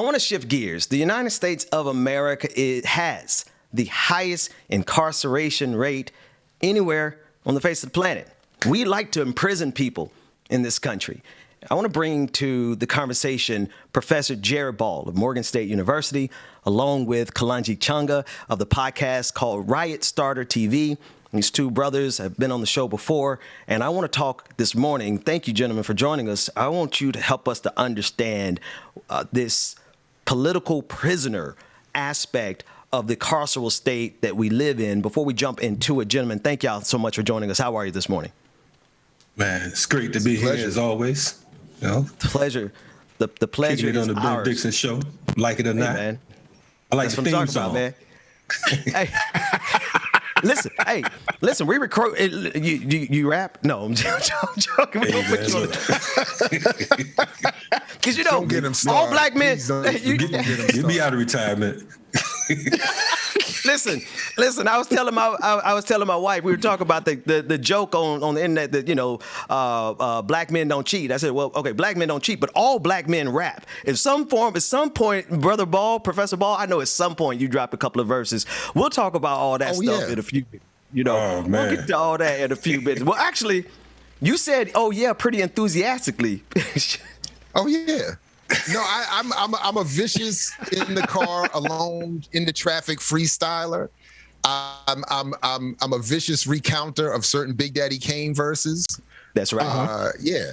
want to shift gears. The United States of America has the highest incarceration rate anywhere on the face of the planet. We like to imprison people in this country. I want to bring to the conversation Professor Jared Ball of Morgan State University, along with Kalanji Chunga of the podcast called Riot Starter TV. These two brothers have been on the show before, and I want to talk this morning. Thank you, gentlemen, for joining us. I want you to help us to understand this political prisoner aspect of the carceral state that we live in. Before we jump into it, gentlemen, thank y'all so much for joining us. How are you this morning? Man, it's great to be here as always. You know, pleasure. The pleasure is on the Ben Dixon Show, like it or not. Man. I like the theme song. Man. Hey, listen. We record. You rap? No, I'm joking. We don't put you on because don't get him started. All black men. Get me out of retirement. Listen. I was telling my wife, we were talking about the joke on the internet that black men don't cheat. I said, well, okay, black men don't cheat, but all black men rap. At some point, Brother Ball, Professor Ball, I know at some point you drop a couple of verses. We'll talk about all that stuff in a few minutes. We'll get to all that in a few minutes. Well, actually, you said, "Oh yeah," pretty enthusiastically. Oh yeah. No, I'm a vicious in the car, alone in the traffic freestyler. I'm a vicious recounter of certain Big Daddy Kane verses. That's right. Yeah.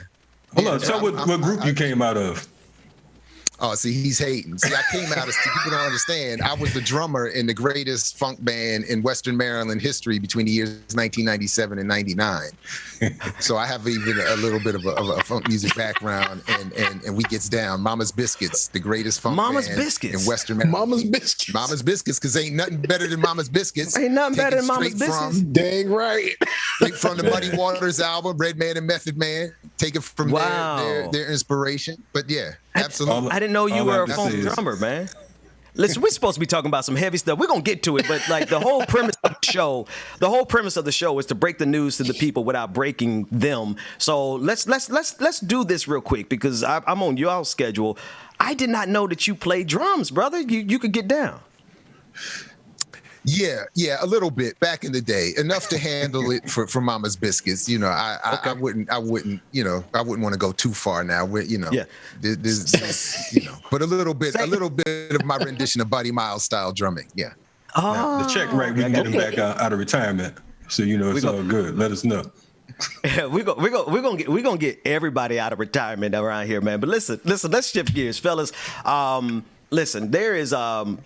Hold on. Tell what group you came out of. Oh, see, he's hating. See, I came out of, people don't understand, I was the drummer in the greatest funk band in Western Maryland history between the years 1997 and 99. So I have even a little bit of a funk music background, and we gets down. Mama's Biscuits, the greatest funk band in Western Maryland. Mama's Biscuits, because ain't nothing better than Mama's Biscuits. Ain't nothing better than Mama's Biscuits. Dang right. Straight from the Muddy Waters album, Redman and Method Man. Take it from their inspiration. But yeah, absolutely. I didn't know you were a funk drummer, man. Listen, we're supposed to be talking about some heavy stuff. We're gonna get to it, but like the whole premise of the show is to break the news to the people without breaking them. So let's do this real quick because I'm on y'all's schedule. I did not know that you play drums, brother. You could get down. Yeah, a little bit back in the day, enough to handle it for Mama's Biscuits. I wouldn't want to go too far now. But a little bit of my rendition of Buddy Miles style drumming. Yeah. Oh, the check right. We can get him back out of retirement. So it's all good. Let us know. Yeah, we're gonna get everybody out of retirement around here, man. But listen, let's shift gears, fellas. Listen, there's a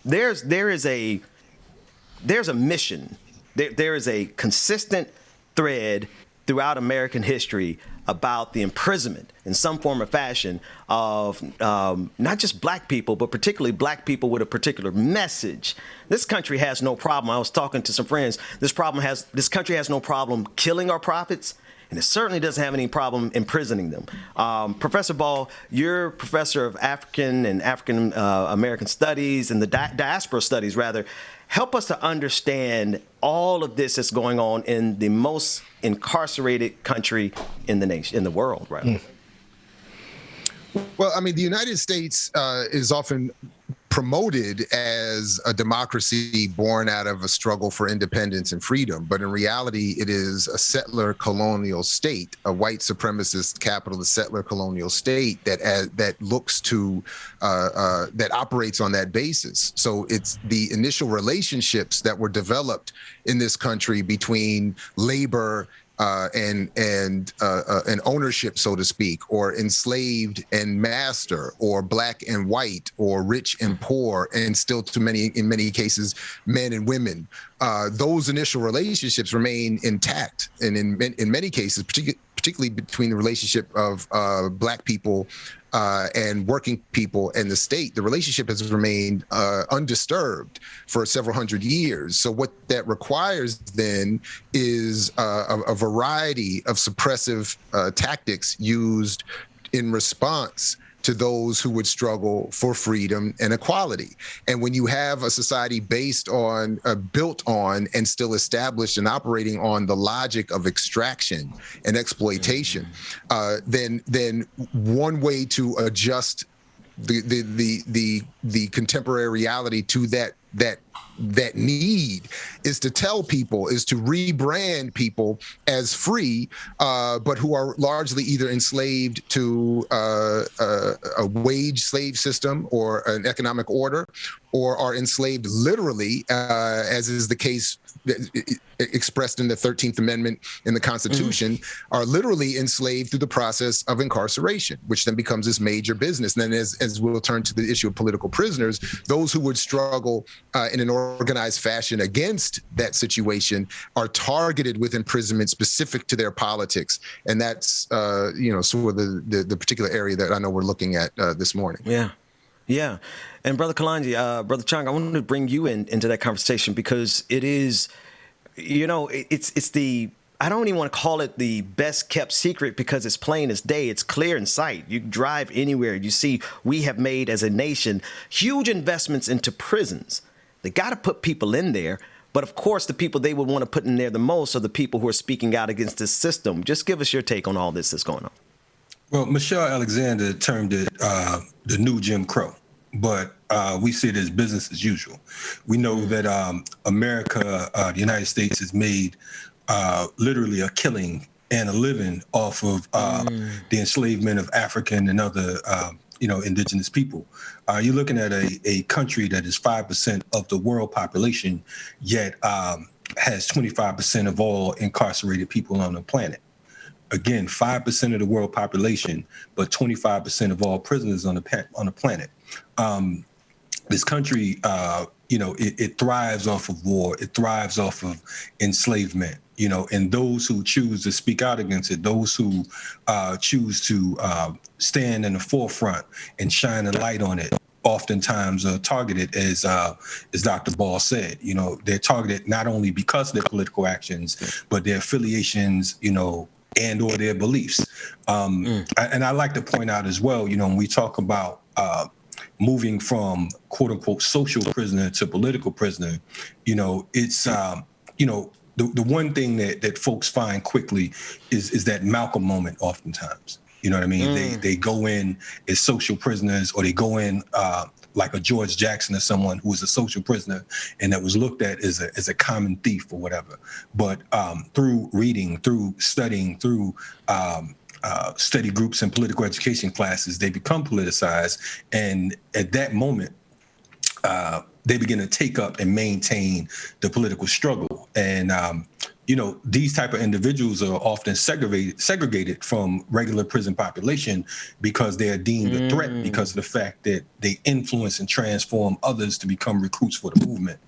mission. There is a consistent thread throughout American history about the imprisonment in some form or fashion of not just black people, but particularly black people with a particular message. This country has no problem. I was talking to some friends. This country has no problem killing our prophets, and it certainly doesn't have any problem imprisoning them. Professor Ball, you're professor of African and African American studies and the diaspora studies, rather. Help us to understand all of this that's going on in the most incarcerated country in the nation, in the world, right? Well, I mean, the United States is often promoted as a democracy born out of a struggle for independence and freedom. But in reality, it is a settler colonial state, a white supremacist capitalist settler colonial state that looks to, that operates on that basis. So it's the initial relationships that were developed in this country between labor and ownership, so to speak, or enslaved and master, or black and white, or rich and poor, and still in many cases, men and women. Those initial relationships remain intact, and in many cases, particularly between the relationship of black people and working people and the state, the relationship has remained undisturbed for several hundred years. So what that requires then is a variety of suppressive tactics used in response to those who would struggle for freedom and equality. And when you have a society built on, and still established and operating on the logic of extraction and exploitation, then one way to adjust the contemporary reality to that need is to tell people, is to rebrand people as free, but who are largely either enslaved to a wage slave system or an economic order, or are enslaved literally, as is the case expressed in the 13th Amendment in the Constitution, are literally enslaved through the process of incarceration, which then becomes this major business. And then as we'll turn to the issue of political prisoners, those who would struggle in an organized fashion against that situation are targeted with imprisonment specific to their politics. And that's, sort of the particular area that I know we're looking at this morning. Yeah. Yeah. And Brother Kalonji, Brother Chung, I wanted to bring you into that conversation because it is, it's the, I don't even want to call it the best kept secret because it's plain as day. It's clear in sight. You drive anywhere. You see, we have made as a nation huge investments into prisons. They got to put people in there. But of course, the people they would want to put in there the most are the people who are speaking out against this system. Just give us your take on all this that's going on. Well, Michelle Alexander termed it the new Jim Crow, but we see it as business as usual. We know that America, the United States, has made literally a killing and a living off of the enslavement of African and other, indigenous people. You're looking at a country that is 5% of the world population, yet has 25% of all incarcerated people on the planet. Again, 5% of the world population, but 25% of all prisoners on the planet. This country, it thrives off of war. It thrives off of enslavement, and those who choose to speak out against it, those who choose to stand in the forefront and shine a light on it, oftentimes are targeted, as Dr. Ball said. They're targeted not only because of their political actions, but their affiliations, and or their beliefs. And I like to point out as well, when we talk about moving from quote unquote social prisoner to political prisoner, it's, the one thing that folks find quickly is that Malcolm moment oftentimes. You know what I mean? They go in as social prisoners, or they go in like a George Jackson or someone who was a social prisoner and that was looked at as a common thief or whatever. But through reading, through studying, through study groups and political education classes, they become politicized. And at that moment, they begin to take up and maintain the political struggle. And, these type of individuals are often segregated from regular prison population because they are deemed a threat because of the fact that they influence and transform others to become recruits for the movement.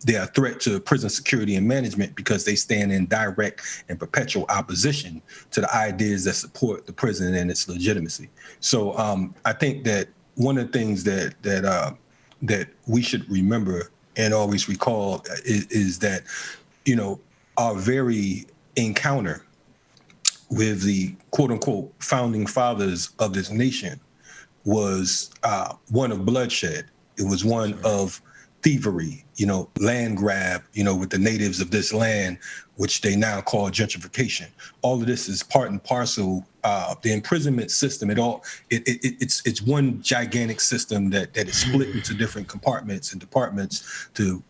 They are a threat to prison security and management because they stand in direct and perpetual opposition to the ideas that support the prison and its legitimacy. So I think that one of the things that we should remember and always recall is that, our very encounter with the quote unquote founding fathers of this nation was one of bloodshed. It was one of thievery, land grab, with the natives of this land, which they now call gentrification. All of this is part and parcel. The imprisonment system, it's one gigantic system that is split into different compartments and departments to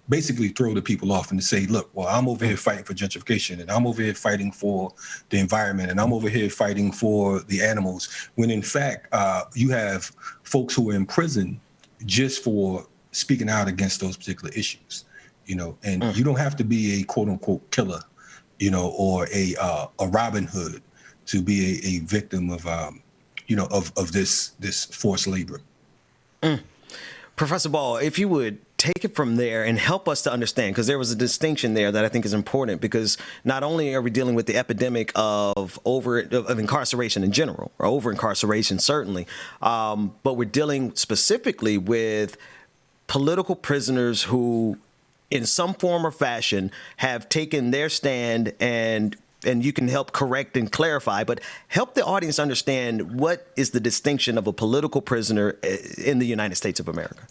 basically throw the people off and to say, look, well, I'm over here fighting for gentrification, and I'm over here fighting for the environment, and I'm over here fighting for the animals. When in fact, you have folks who are in prison just for speaking out against those particular issues, and you don't have to be a quote unquote killer, or a Robin Hood to be a victim of, of this forced labor. Professor Ball, if you would take it from there and help us to understand, because there was a distinction there that I think is important, because not only are we dealing with the epidemic of incarceration in general, or over incarceration certainly, but we're dealing specifically with political prisoners who, in some form or fashion, have taken their stand, and you can help correct and clarify, but help the audience understand what is the distinction of a political prisoner in the United States of America.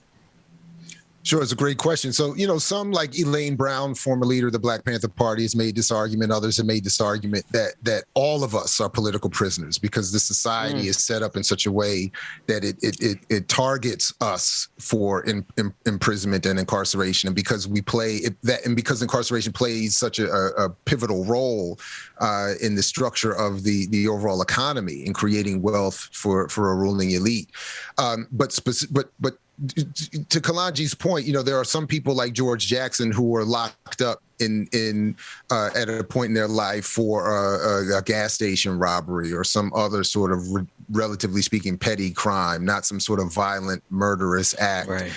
Sure, it's a great question. So, some like Elaine Brown, former leader of the Black Panther Party, has made this argument. Others have made this argument that all of us are political prisoners because the society is set up in such a way that it targets us for imprisonment and incarceration, and because because incarceration plays such a pivotal role in the structure of the overall economy in creating wealth for a ruling elite. But to Kalanji's point, there are some people like George Jackson who were locked up in at a point in their life for a gas station robbery or some other sort of relatively speaking petty crime, not some sort of violent murderous act. Right.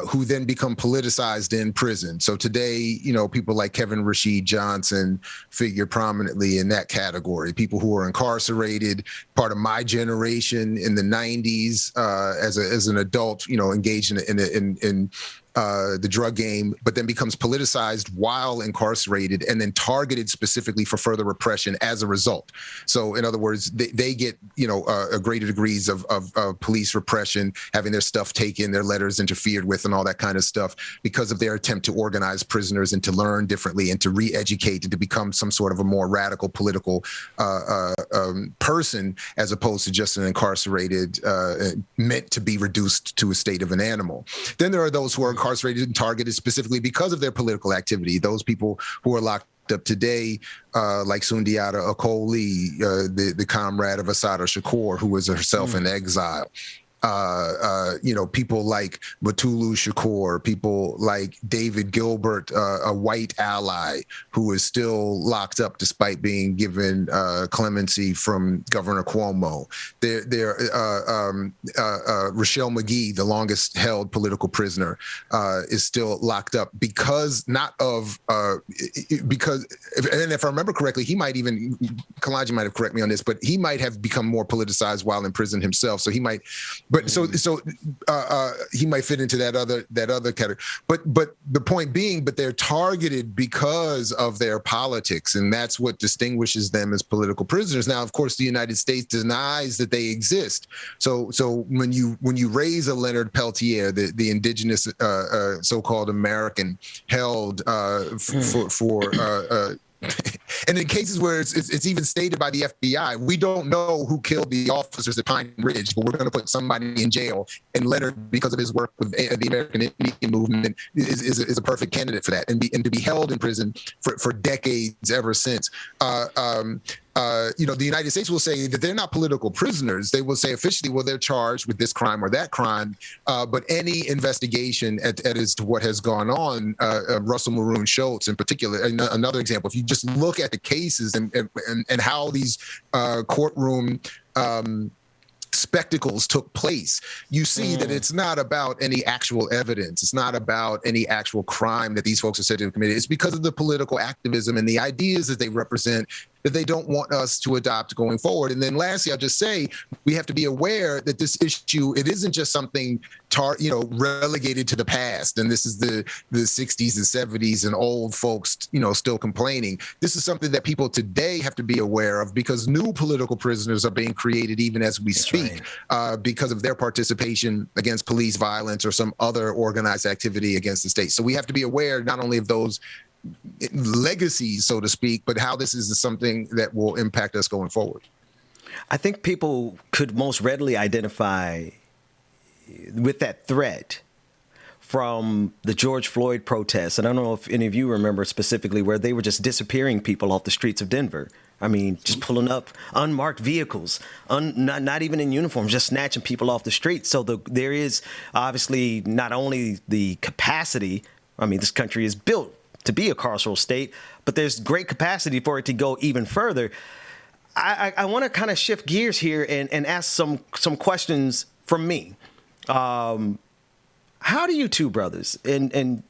Who then become politicized in prison. So today, people like Kevin Rashid Johnson figure prominently in that category. People who are incarcerated, part of my generation in the 90s as an adult, engaged in the drug game, but then becomes politicized while incarcerated and then targeted specifically for further repression as a result. So in other words, they get, a greater degrees of police repression, having their stuff taken, their letters interfered with and all that kind of stuff because of their attempt to organize prisoners and to learn differently and to re-educate and to become some sort of a more radical political person as opposed to just an incarcerated, meant to be reduced to a state of an animal. Then there are those who are incarcerated and targeted specifically because of their political activity. Those people who are locked up today, like Sundiata Acoli, the comrade of Assata Shakur, who is herself in exile. People like Batulu Shakur, people like David Gilbert, a white ally who is still locked up despite being given clemency from Governor Cuomo. Rochelle McGee, the longest held political prisoner, is still locked up because and if I remember correctly, Kalanji might have corrected me on this, but he might have become more politicized while in prison himself. So he might. But he might fit into that other category. But the point being, they're targeted because of their politics, and that's what distinguishes them as political prisoners. Now, of course, the United States denies that they exist. So when you raise a Leonard Peltier, the indigenous so-called American held for and in cases where it's even stated by the FBI, we don't know who killed the officers at Pine Ridge, but we're going to put somebody in jail. And Leonard, because of his work with the American Indian movement, is a perfect candidate for that, and to be held in prison for decades ever since. The United States will say that they're not political prisoners. They will say officially, well, they're charged with this crime or that crime. But any investigation as to what has gone on, Russell Maroon Schultz in particular, another example, if you just look at the cases and how these courtroom spectacles took place, you see that it's not about any actual evidence. It's not about any actual crime that these folks are said to have committed. It's because of the political activism and the ideas that they represent that they don't want us to adopt going forward. And then lastly, I'll just say we have to be aware that this issue, it isn't just something relegated to the past. And this is the 60s and 70s and old folks, still complaining. This is something that people today have to be aware of because new political prisoners are being created even as we speak, because of their participation against police violence or some other organized activity against the state. So we have to be aware not only of those legacies, so to speak, but how this is something that will impact us going forward. I think people could most readily identify with that threat from the George Floyd protests. And I don't know if any of you remember specifically where they were just disappearing people off the streets of Denver. I mean, just pulling up unmarked vehicles, not even in uniform, just snatching people off the street. So there is obviously not only the capacity, I mean, this country is built to be a carceral state, but there's great capacity for it to go even further. I want to kind of shift gears here and ask some questions from me. How do you two brothers, and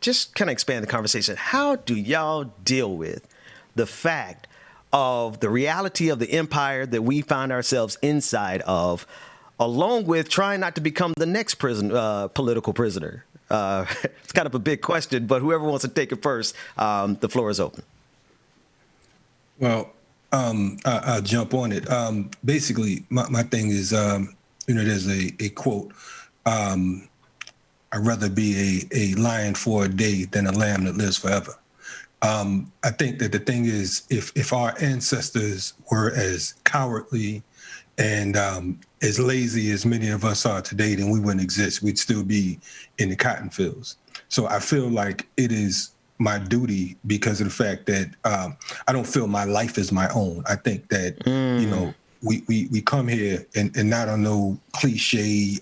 just kind of expand the conversation, how do y'all deal with the fact of the reality of the empire that we find ourselves inside of, along with trying not to become the next political prisoner? It's kind of a big question, but whoever wants to take it first, the floor is open. Well, I'll jump on it. Basically, my thing is, there's a quote I'd rather be a lion for a day than a lamb that lives forever. I think that the thing is, if our ancestors were as cowardly and as lazy as many of us are today, then we wouldn't exist. We'd still be in the cotton fields. So I feel like it is my duty because of the fact that I don't feel my life is my own. I think that, we come here and not on no cliche,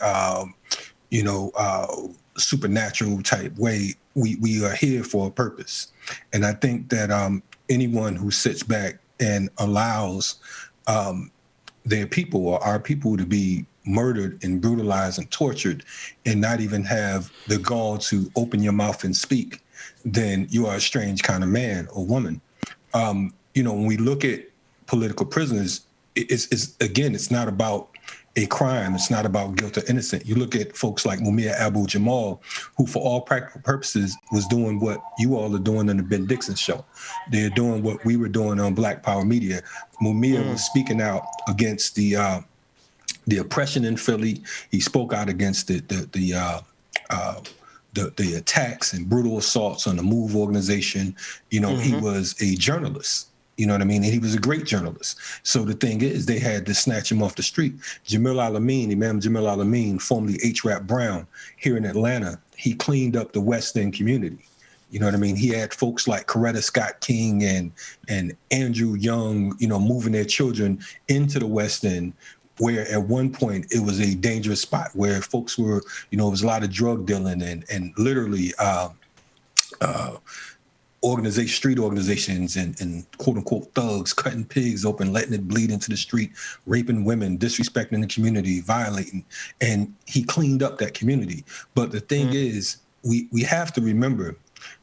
supernatural type way. We are here for a purpose. And I think that anyone who sits back and allows their people or our people to be murdered and brutalized and tortured and not even have the gall to open your mouth and speak, then you are a strange kind of man or woman. When we look at political prisoners, it's not about a crime. It's not about guilt or innocent. You look at folks like Mumia Abu-Jamal, who for all practical purposes was doing what you all are doing on the Ben Dixon Show. They're doing what we were doing on Black Power Media. Mumia was speaking out against the oppression in Philly. He spoke out against the attacks and brutal assaults on the MOVE organization. He was a journalist. You know what I mean? And he was a great journalist. So the thing is, they had to snatch him off the street. Imam Jamil Al-Amin, formerly H. Rap Brown, here in Atlanta, he cleaned up the West End community. You know what I mean? He had folks like Coretta Scott King and Andrew Young, moving their children into the West End, where at one point it was a dangerous spot where folks were, it was a lot of drug dealing and literally street organizations and quote unquote thugs cutting pigs open, letting it bleed into the street, raping women, disrespecting the community, violating. And he cleaned up that community. But the thing is, we have to remember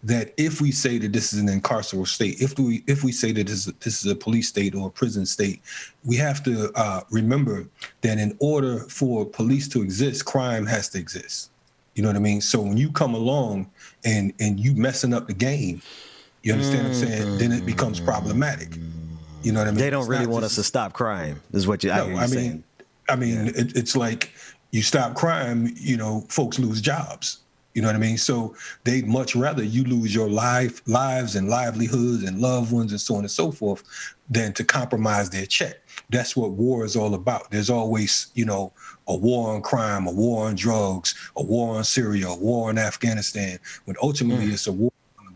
that if we say that this is an incarceral state, if we say that this is a police state or a prison state, we have to remember that in order for police to exist, crime has to exist. You know what I mean? So when you come along and you messing up the game, you understand what I'm saying? Then it becomes problematic. You know what I mean? They don't really want us to stop crime, is what you're saying. It's like you stop crime, folks lose jobs. You know what I mean? So they'd much rather you lose your lives and livelihoods and loved ones and so on and so forth than to compromise their check. That's what war is all about. There's always, a war on crime, a war on drugs, a war on Syria, a war on Afghanistan, when ultimately it's a war on the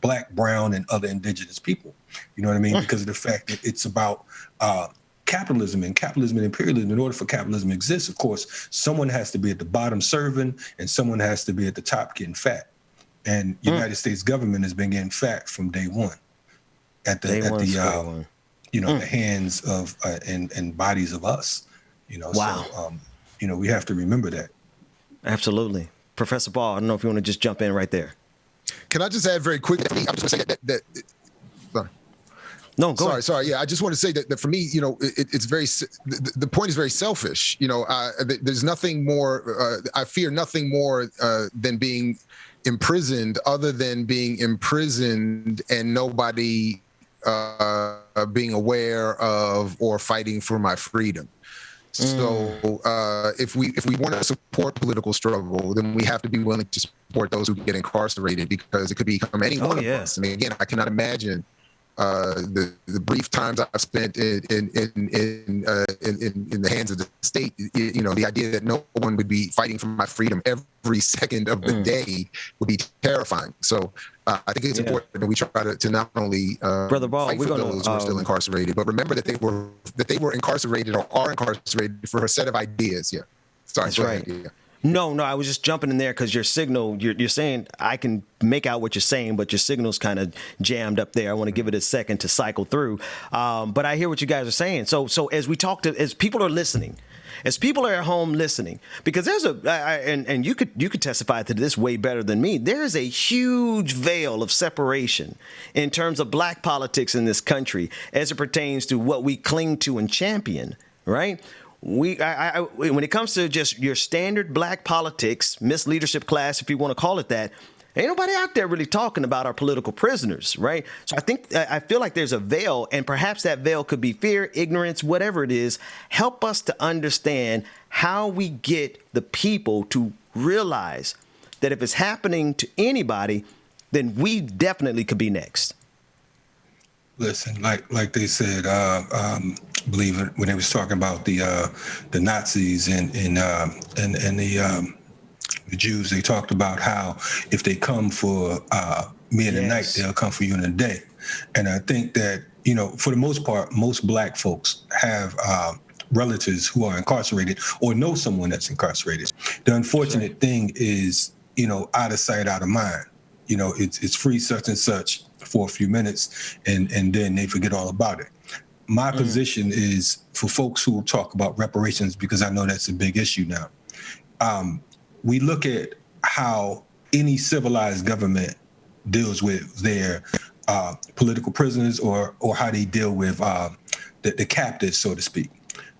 black, brown, and other indigenous people. You know what I mean? Because of the fact that it's about capitalism and imperialism. In order for capitalism to exist, of course, someone has to be at the bottom serving and someone has to be at the top getting fat. And United States government has been getting fat from day one at the hands of and bodies of us. Wow. So we have to remember that. Absolutely. Professor Ball, I don't know if you want to just jump in right there. Can I just add very quickly? I'm just going to say that sorry. No, go ahead. Sorry. Yeah, I just want to say that for me, it's very. The point is very selfish. There's nothing more. I fear nothing more than being imprisoned, other than being imprisoned and nobody being aware of or fighting for my freedom. So if we want to support political struggle, then we have to be willing to support those who get incarcerated, because it could become any one of us. I mean, again, I cannot imagine the brief times I've spent in the hands of the state. The idea that no one would be fighting for my freedom every second of the day would be terrifying. So I think it's important that we try to not only Brother Ball, fight for those who are still incarcerated, but remember that they were incarcerated or are incarcerated for a set of ideas. Yeah, sorry. That's right. Yeah. No, I was just jumping in there because your signal, you're saying I can make out what you're saying, but your signal's kind of jammed up there. I want to give it a second to cycle through. But I hear what you guys are saying. So as we talk as people are listening, as people are at home listening, because there's and you could testify to this way better than me. There is a huge veil of separation in terms of black politics in this country as it pertains to what we cling to and champion, right? When it comes to just your standard black politics, misleadership class, if you want to call it that, ain't nobody out there really talking about our political prisoners, right? So I feel like there's a veil, and perhaps that veil could be fear, ignorance, whatever it is. Help us to understand how we get the people to realize that if it's happening to anybody, then we definitely could be next. Listen, like they said, believe it, when they was talking about the Nazis and the Jews, they talked about how if they come for me in the night, they'll come for you in the day. And I think that, you know, for the most part, most black folks have relatives who are incarcerated or know someone that's incarcerated. The unfortunate thing is, you know, out of sight, out of mind. You know, it's free such and such for a few minutes, and then they forget all about it. My position is for folks who talk about reparations, because I know that's a big issue now. We look at how any civilized government deals with their political prisoners or how they deal with the captives, so to speak.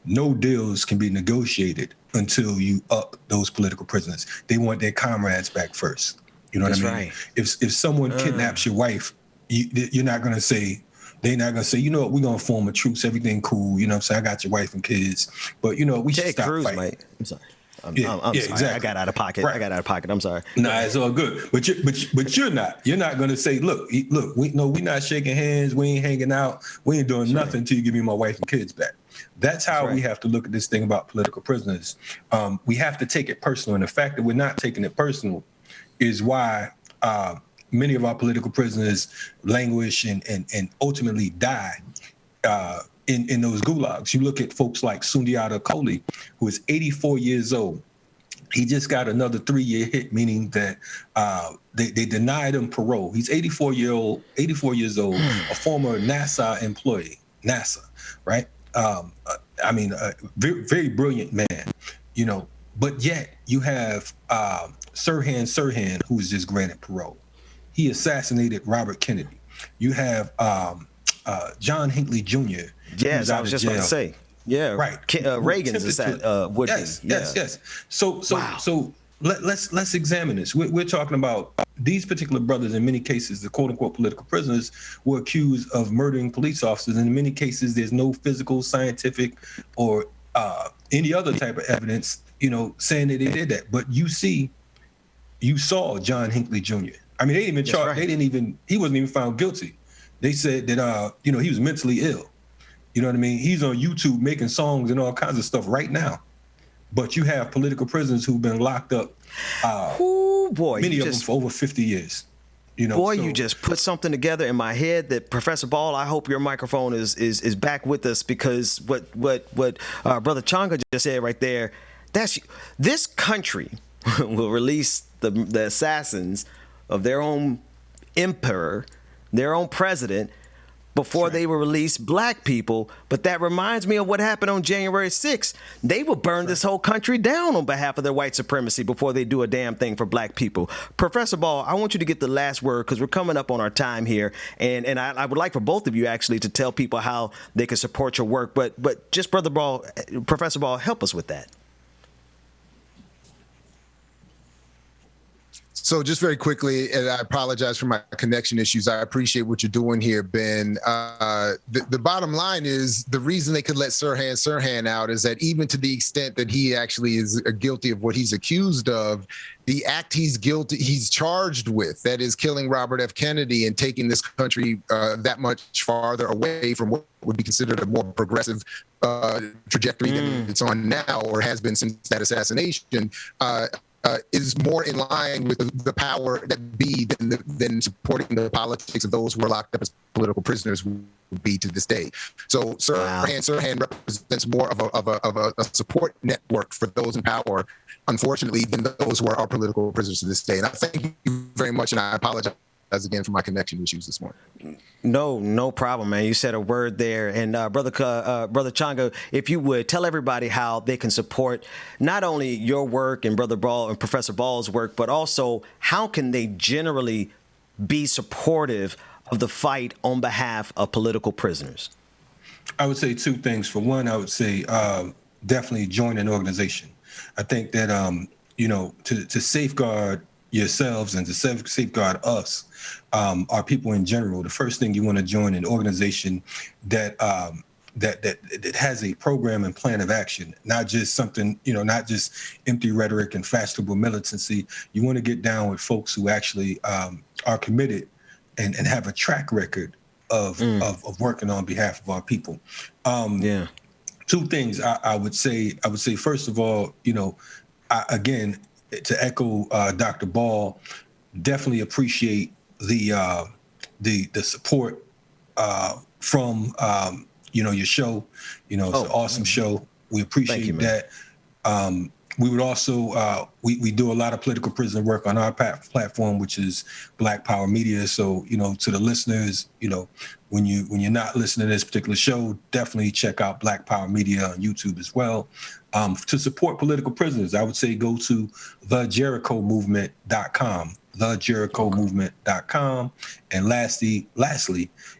No deals can be negotiated until you up those political prisoners. They want their comrades back first. You know what I mean? Right. If someone kidnaps your wife, you're not going to say, they're not going to say, you know what, we're going to form a truce, everything cool, you know what I'm saying? I got your wife and kids, but, you know, we should stop fighting. Mate. I'm sorry. I'm sorry. Exactly. I got out of pocket. Right. I got out of pocket. I'm sorry. Nah, it's all good. But you're not. You're not going to say, look, we're not shaking hands. We ain't hanging out. We ain't doing nothing until you give me my wife and kids back. That's how we have to look at this thing about political prisoners. We have to take it personal. And the fact that we're not taking it personal is why many of our political prisoners languish and ultimately die in those gulags. You look at folks like Sundiata Kohli, who is 84 years old. He just got another 3-year hit, meaning that they denied him parole. He's 84 years old, a former NASA employee, NASA, right? I mean, a very, very brilliant man, you know, but yet you have Sirhan Sirhan, who was just granted parole. He assassinated Robert Kennedy. You have John Hinckley Jr. Yes, I was just about to say. Yeah, right. Reagan's would be. Yes. So let's examine this. We're talking about these particular brothers. In many cases, the quote unquote political prisoners were accused of murdering police officers. And in many cases, there's no physical, scientific, or any other type of evidence, you know, saying that they did that. But you saw John Hinckley Jr. I mean, they didn't even charge. Right. He wasn't even found guilty. They said that he was mentally ill. You know what I mean? He's on YouTube making songs and all kinds of stuff right now. But you have political prisoners who've been locked up, many of them for over 50 years. You know, you just put something together in my head that Professor Ball, I hope your microphone is back with us, because what Brother Changa just said right there, this country will release the assassins of their own emperor, their own president, before they will release black people. But that reminds me of what happened on January 6th. They will burn this whole country down on behalf of their white supremacy before they do a damn thing for black people. Professor Ball, I want you to get the last word, because we're coming up on our time here. And I would like for both of you actually to tell people how they can support your work. But just Professor Ball, help us with that. So just very quickly, and I apologize for my connection issues. I appreciate what you're doing here, Ben. The bottom line is the reason they could let Sirhan Sirhan out is that even to the extent that he actually is guilty of what he's accused of, the act he's charged with, that is killing Robert F. Kennedy and taking this country that much farther away from what would be considered a more progressive trajectory than it's on now, or has been since that assassination, is more in line with the power that be than supporting the politics of those who are locked up as political prisoners would be to this day. So Sirhan represents more of a support network for those in power, unfortunately, than those who are our political prisoners to this day. And I thank you very much, and I apologize again for my connection issues this morning. No problem, man. You said a word there. And Brother Changa, if you would tell everybody how they can support not only your work and Brother Ball and Professor Ball's work, but also how can they generally be supportive of the fight on behalf of political prisoners? I would say two things. For one, I would say definitely join an organization. I think that, to safeguard yourselves and to safeguard us, our people in general, the first thing you want to join an organization that that has a program and plan of action, not just something, not just empty rhetoric and fashionable militancy. You want to get down with folks who actually are committed and have a track record of working on behalf of our people. Two things I would say. First of all, again, to echo Dr. Ball, definitely appreciate the support from your show. It's an awesome show. We appreciate that. We would also we do a lot of political prisoner work on our platform, which is Black Power Media. So to the listeners, when you're not listening to this particular show, definitely check out Black Power Media on YouTube as well. To support political prisoners, I would say go to thejerichomovement.com. thejerichomovement.com. And lastly,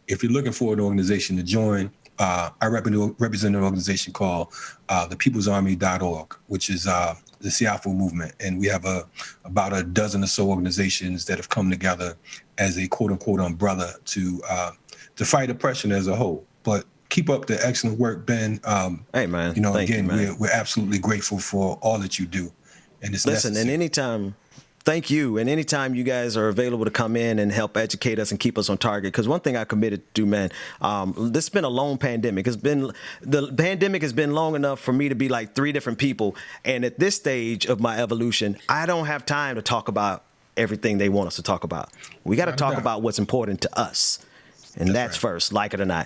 if you're looking for an organization to join, I represent an organization called thepeoplesarmy.org, which is the Siafu movement. And we have about a dozen or so organizations that have come together as a quote unquote umbrella to fight oppression as a whole. But keep up the excellent work, Ben. Hey, man. We're absolutely grateful for all that you do. And it's necessary. And anytime. Thank you. And anytime you guys are available to come in and help educate us and keep us on target, because one thing I committed to, man, this has been a long pandemic. The pandemic has been long enough for me to be like 3 different people. And at this stage of my evolution, I don't have time to talk about everything they want us to talk about. We got to talk about what's important to us. And that's right. First, like it or not.